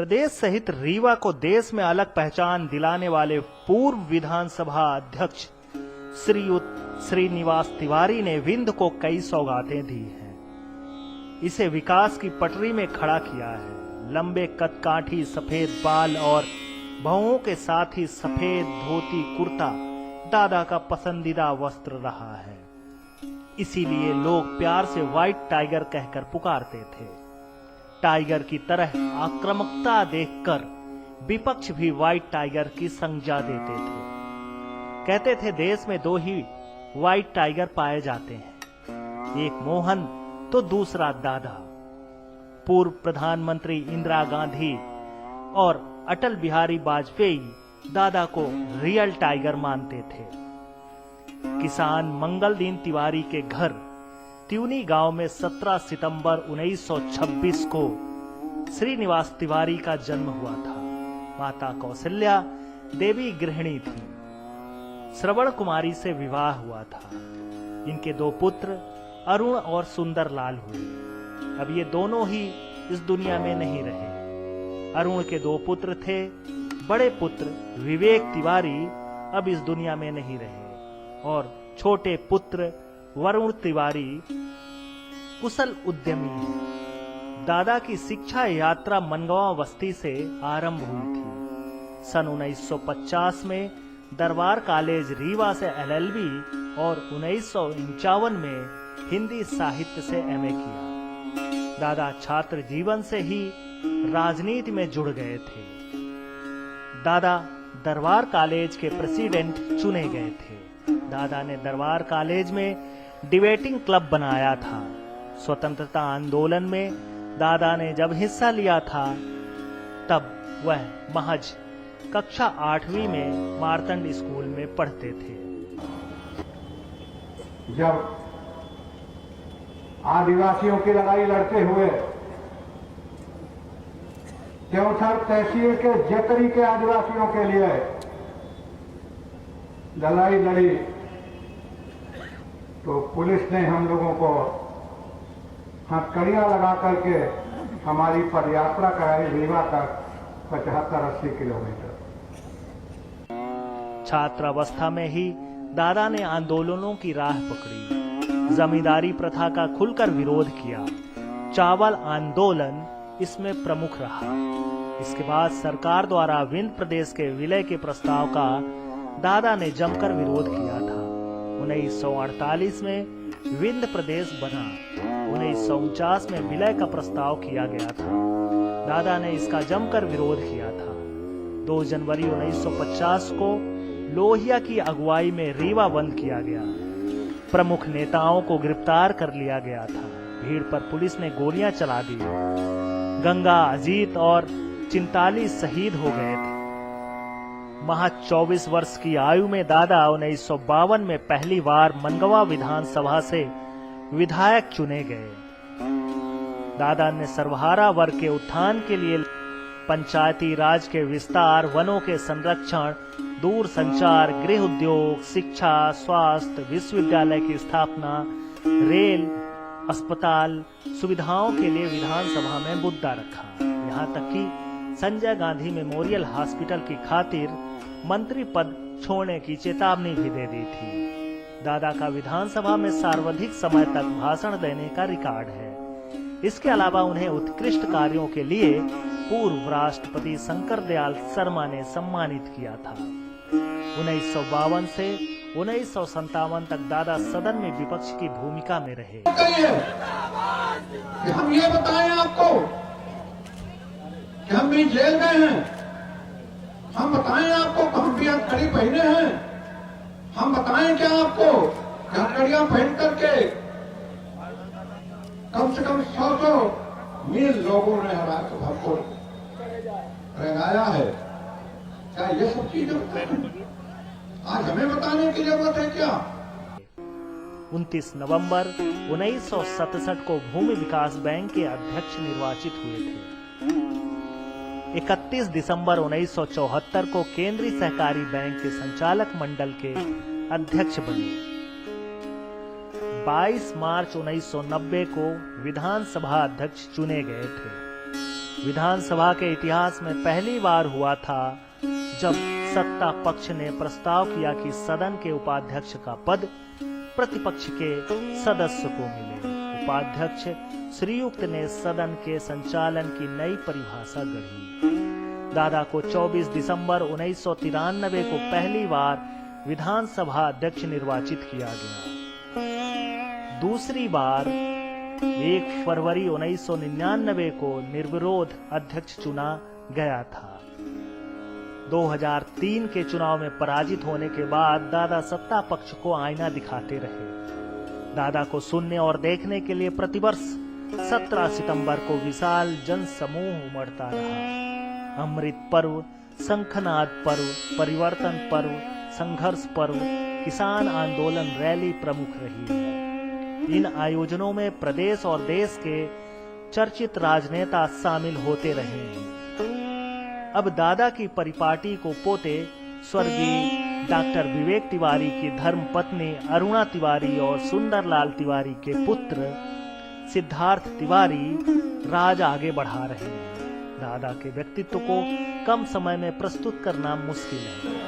प्रदेश सहित रीवा को देश में अलग पहचान दिलाने वाले पूर्व विधानसभा अध्यक्ष श्रीयुत श्रीनिवास तिवारी ने विंध्य को कई सौगातें दी हैं। इसे विकास की पटरी में खड़ा किया है। लंबे कदकाठी सफेद बाल और भौहों के साथ ही सफेद धोती कुर्ता दादा का पसंदीदा वस्त्र रहा है। इसीलिए लोग प्यार से व्हाइट टाइगर कहकर पुकारते थे। टाइगर की तरह आक्रामकता देखकर विपक्ष भी व्हाइट टाइगर की संज्ञा देते थे। कहते थे देश में दो ही व्हाइट टाइगर पाए जाते हैं, एक मोहन तो दूसरा दादा। पूर्व प्रधानमंत्री इंदिरा गांधी और अटल बिहारी वाजपेयी दादा को रियल टाइगर मानते थे। किसान मंगल दीन तिवारी के घर त्यूनी गांव में 17 सितंबर 1926 को श्रीनिवास तिवारी का जन्म हुआ था। माता कौशल्या देवी गृहिणी थी। श्रवण कुमारी से विवाह हुआ था। इनके दो पुत्र अरुण और सुंदर लाल हुए। अब ये दोनों ही इस दुनिया में नहीं रहे। अरुण के दो पुत्र थे। बड़े पुत्र विवेक तिवारी अब इस दुनिया में नहीं रहे और छोटे पुत्र वरुण तिवारी कुशल उद्यमी है। दादा की शिक्षा यात्रा मनगांव बस्ती से आरंभ हुई थी। सन 1950 में दरबार कॉलेज रीवा से LLB और 1951 में हिंदी साहित्य से MA किया। दादा छात्र जीवन से ही राजनीति में जुड़ गए थे। दादा दरबार कॉलेज के प्रेसिडेंट चुने गए थे। दादा ने दरबार कॉलेज में डिबेटिंग क्लब बनाया था। स्वतंत्रता आंदोलन में दादा ने जब हिस्सा लिया था तब वह महज कक्षा 8वीं में मार्तंड स्कूल में पढ़ते थे। जब आदिवासियों की लड़ाई लड़ते हुए चौथर तहसील के जेकरी के आदिवासियों के लिए लड़ाई लड़ी तो पुलिस ने हम लोगों को हथकड़ियां लगा करके हमारी पदयात्रा कराई रीवा तक 75-80 किलोमीटर। छात्रावस्था में ही दादा ने आंदोलनों की राह पकड़ी। जमींदारी प्रथा का खुलकर विरोध किया। चावल आंदोलन इसमें प्रमुख रहा। इसके बाद सरकार द्वारा विंध्य प्रदेश के विलय के प्रस्ताव का दादा ने जमकर विरोध किया था। 1948 में विंध्य प्रदेश बना। 1949 में विलय का प्रस्ताव किया गया था। दादा ने इसका जमकर विरोध किया था। 2 जनवरी 1950 को लोहिया की अगुवाई में रीवा बंद किया गया। प्रमुख नेताओं को गिरफ्तार कर लिया गया था। भीड़ पर पुलिस ने गोलियां चला दी। गंगा, अजीत और चिंताली शहीद हो गए थे। महज 24 वर्ष की आयु में दादा 1952 में पहली बार मनगांव विधानसभा से विधायक चुने गए। दादा ने सर्वहारा वर्ग के उत्थान के लिए पंचायती राज के विस्तार, वनों के संरक्षण, दूर संचार, गृह उद्योग, शिक्षा, स्वास्थ्य, विश्वविद्यालय की स्थापना, रेल, अस्पताल सुविधाओं के लिए विधानसभा में मुद्दा रखा। यहाँ तक कि संजय गांधी मेमोरियल हॉस्पिटल की खातिर मंत्री पद छोड़ने की चेतावनी भी दे दी थी। दादा का विधानसभा में सर्वाधिक समय तक भाषण देने का रिकॉर्ड है। इसके अलावा उन्हें उत्कृष्ट कार्यों के लिए पूर्व राष्ट्रपति शंकर दयाल शर्मा ने सम्मानित किया था। 1952 से 1957 तक दादा सदन में विपक्ष की भूमिका में रहे। कि हम ये बताएं आपको कि हम भी जेल में हैं। हम बताएं आपको कि हम भी हथकड़ी पहने हैं। हम बताएं क्या आपको कि हथकड़ियां पहन करके कम से कम 100 मील लोगों ने हमारे हमको रंगाया है। क्या ये सब चीजें आज हमें बताने की जरूरत है क्या? 29 नवंबर 1967 को भूमि विकास बैंक के अध्यक्ष निर्वाचित हुए थे। 31 दिसंबर 1974 को केंद्रीय सहकारी बैंक के संचालक मंडल के अध्यक्ष बने। 22 मार्च 1990 को विधानसभा अध्यक्ष चुने गए थे। विधानसभा के इतिहास में पहली बार हुआ था जब सत्ता पक्ष ने प्रस्ताव किया कि सदन के उपाध्यक्ष का पद प्रतिपक्ष के सदस्य को मिले। उपाध्यक्ष श्रीयुक्त ने सदन के संचालन की नई परिभाषा गढ़ी। दादा को 24 दिसंबर 1993 को पहली बार विधानसभा अध्यक्ष निर्वाचित किया गया। दूसरी बार 1 फरवरी 1999 को निर्विरोध अध्यक्ष चुना गया था। 2003 के चुनाव में पराजित होने के बाद दादा सत्ता पक्ष को आईना दिखाते रहे। दादा को सुनने और देखने के लिए प्रतिवर्ष 17 सितंबर को विशाल जन समूह उमड़ता रहा। अमृत पर्व, शंखनाद पर्व, परिवर्तन पर्व, संघर्ष पर्व, किसान आंदोलन रैली प्रमुख रही है। इन आयोजनों में प्रदेश और देश के चर्चित राजनेता शामिल होते रहे हैं। अब दादा की परिपाटी को पोते स्वर्गीय डॉक्टर विवेक तिवारी की धर्मपत्नी अरुणा तिवारी और सुंदरलाल तिवारी के पुत्र सिद्धार्थ तिवारी राज आगे बढ़ा रहे हैं। दादा के व्यक्तित्व को कम समय में प्रस्तुत करना मुश्किल है।